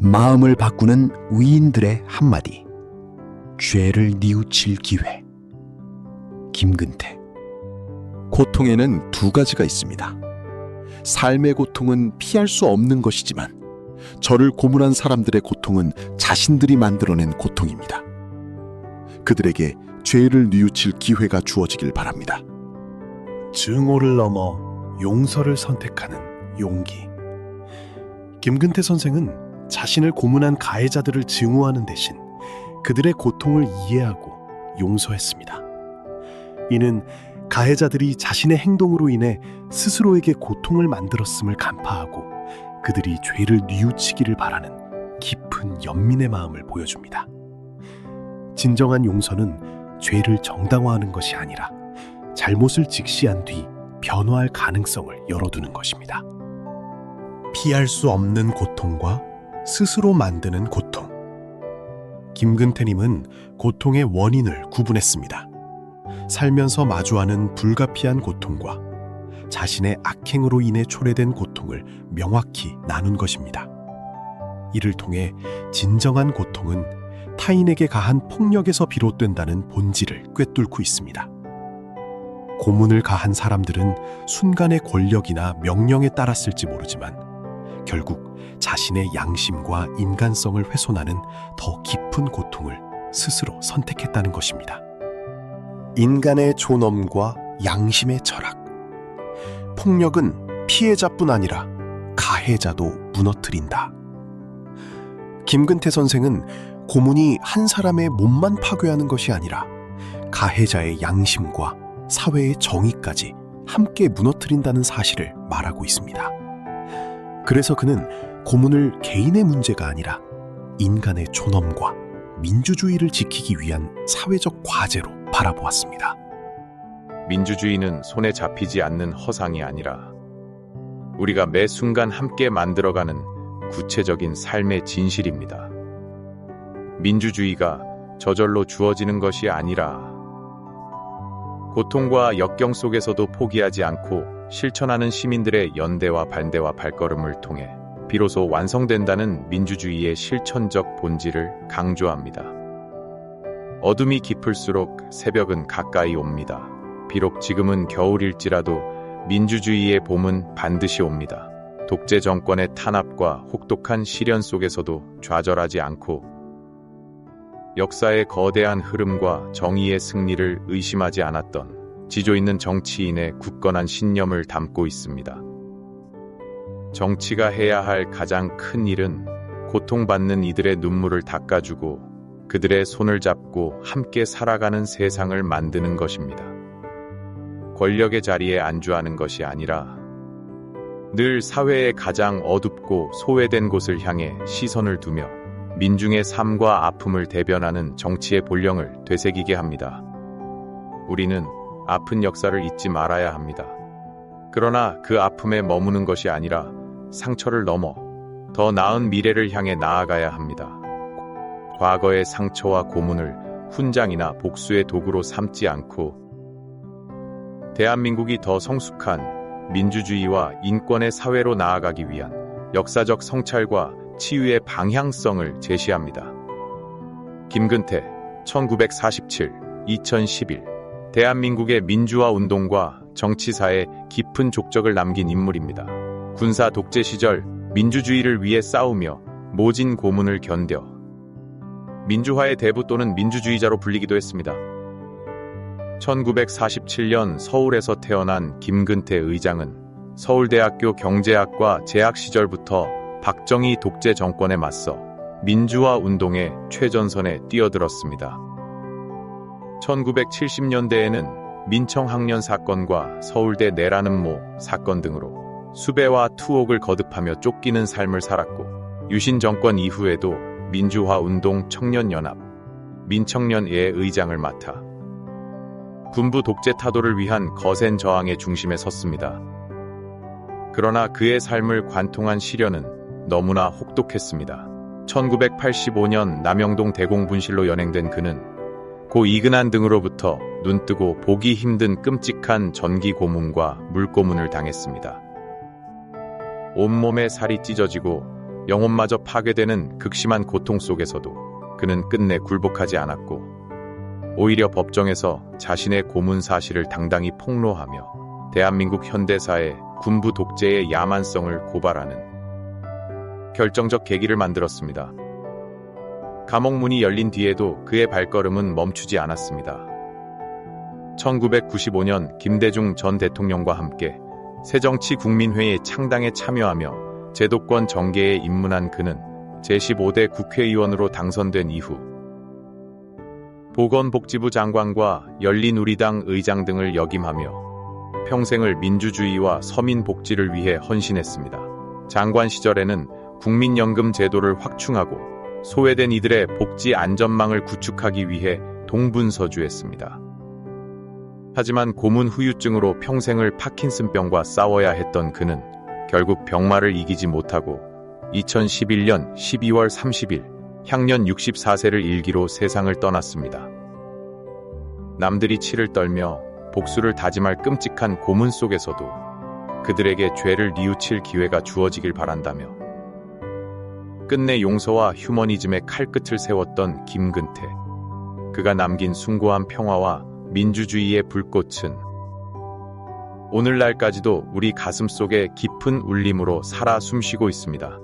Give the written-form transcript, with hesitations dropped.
마음을 바꾸는 위인들의 한마디. 죄를 뉘우칠 기회. 김근태. 고통에는 두 가지가 있습니다. 삶의 고통은 피할 수 없는 것이지만 저를 고문한 사람들의 고통은 자신들이 만들어낸 고통입니다. 그들에게 죄를 뉘우칠 기회가 주어지길 바랍니다. 증오를 넘어 용서를 선택하는 용기. 김근태 선생은 자신을 고문한 가해자들을 증오하는 대신 그들의 고통을 이해하고 용서했습니다. 이는 가해자들이 자신의 행동으로 인해 스스로에게 고통을 만들었음을 간파하고 그들이 죄를 뉘우치기를 바라는 깊은 연민의 마음을 보여줍니다. 진정한 용서는 죄를 정당화하는 것이 아니라 잘못을 직시한 뒤 변화할 가능성을 열어두는 것입니다. 피할 수 없는 고통과 스스로 만드는 고통. 김근태님은 고통의 원인을 구분했습니다. 살면서 마주하는 불가피한 고통과 자신의 악행으로 인해 초래된 고통을 명확히 나눈 것입니다. 이를 통해 진정한 고통은 타인에게 가한 폭력에서 비롯된다는 본질을 꿰뚫고 있습니다. 고문을 가한 사람들은 순간의 권력이나 명령에 따랐을지 모르지만 결국 자신의 양심과 인간성을 훼손하는 더 깊은 고통을 스스로 선택했다는 것입니다. 인간의 존엄과 양심의 철학. 폭력은 피해자뿐 아니라 가해자도 무너뜨린다. 김근태 선생은 고문이 한 사람의 몸만 파괴하는 것이 아니라 가해자의 양심과 사회의 정의까지 함께 무너뜨린다는 사실을 말하고 있습니다. 그래서 그는 고문을 개인의 문제가 아니라 인간의 존엄과 민주주의를 지키기 위한 사회적 과제로 바라보았습니다. 민주주의는 손에 잡히지 않는 허상이 아니라 우리가 매 순간 함께 만들어가는 구체적인 삶의 진실입니다. 민주주의가 저절로 주어지는 것이 아니라 고통과 역경 속에서도 포기하지 않고 실천하는 시민들의 연대와 반대와 발걸음을 통해 비로소 완성된다는 민주주의의 실천적 본질을 강조합니다. 어둠이 깊을수록 새벽은 가까이 옵니다. 비록 지금은 겨울일지라도 민주주의의 봄은 반드시 옵니다. 독재 정권의 탄압과 혹독한 시련 속에서도 좌절하지 않고 역사의 거대한 흐름과 정의의 승리를 의심하지 않았던 지조 있는 정치인의 굳건한 신념을 담고 있습니다. 정치가 해야 할 가장 큰 일은 고통받는 이들의 눈물을 닦아주고 그들의 손을 잡고 함께 살아가는 세상을 만드는 것입니다. 권력의 자리에 안주하는 것이 아니라 늘 사회의 가장 어둡고 소외된 곳을 향해 시선을 두며 민중의 삶과 아픔을 대변하는 정치의 본령을 되새기게 합니다. 우리는 아픈 역사를 잊지 말아야 합니다. 그러나 그 아픔에 머무는 것이 아니라 상처를 넘어 더 나은 미래를 향해 나아가야 합니다. 과거의 상처와 고문을 훈장이나 복수의 도구로 삼지 않고 대한민국이 더 성숙한 민주주의와 인권의 사회로 나아가기 위한 역사적 성찰과 치유의 방향성을 제시합니다. 김근태, 1947-2011 대한민국의 민주화 운동과 정치사에 깊은 족적을 남긴 인물입니다. 군사 독재 시절 민주주의를 위해 싸우며 모진 고문을 견뎌 민주화의 대부 또는 민주주의자로 불리기도 했습니다. 1947년 서울에서 태어난 김근태 의장은 서울대학교 경제학과 재학 시절부터 박정희 독재 정권에 맞서 민주화 운동의 최전선에 뛰어들었습니다. 1970년대에는 민청학년 사건과 서울대 내란음모 사건 등으로 수배와 투옥을 거듭하며 쫓기는 삶을 살았고 유신 정권 이후에도 민주화 운동 청년연합 민청년의 의장을 맡아 군부 독재 타도를 위한 거센 저항의 중심에 섰습니다. 그러나 그의 삶을 관통한 시련은 너무나 혹독했습니다. 1985년 남영동 대공분실로 연행된 그는 고 이근한 등으로부터 눈뜨고 보기 힘든 끔찍한 전기 고문과 물고문을 당했습니다. 온몸에 살이 찢어지고 영혼마저 파괴되는 극심한 고통 속에서도 그는 끝내 굴복하지 않았고 오히려 법정에서 자신의 고문 사실을 당당히 폭로하며 대한민국 현대사의 군부 독재의 야만성을 고발하는 결정적 계기를 만들었습니다. 감옥 문이 열린 뒤에도 그의 발걸음은 멈추지 않았습니다. 1995년 김대중 전 대통령과 함께 새정치국민회의 창당에 참여하며 제도권 정계에 입문한 그는 제15대 국회의원으로 당선된 이후 보건복지부 장관과 열린우리당 의장 등을 역임하며 평생을 민주주의와 서민복지를 위해 헌신했습니다. 장관 시절에는 국민연금 제도를 확충하고 소외된 이들의 복지 안전망을 구축하기 위해 동분서주했습니다. 하지만 고문 후유증으로 평생을 파킨슨병과 싸워야 했던 그는 결국 병마를 이기지 못하고 2011년 12월 30일 향년 64세를 일기로 세상을 떠났습니다. 남들이 치를 떨며 복수를 다짐할 끔찍한 고문 속에서도 그들에게 죄를 뉘우칠 기회가 주어지길 바란다며 끝내 용서와 휴머니즘의 칼끝을 세웠던 김근태. 그가 남긴 숭고한 평화와 민주주의의 불꽃은 오늘날까지도 우리 가슴 속에 깊은 울림으로 살아 숨쉬고 있습니다.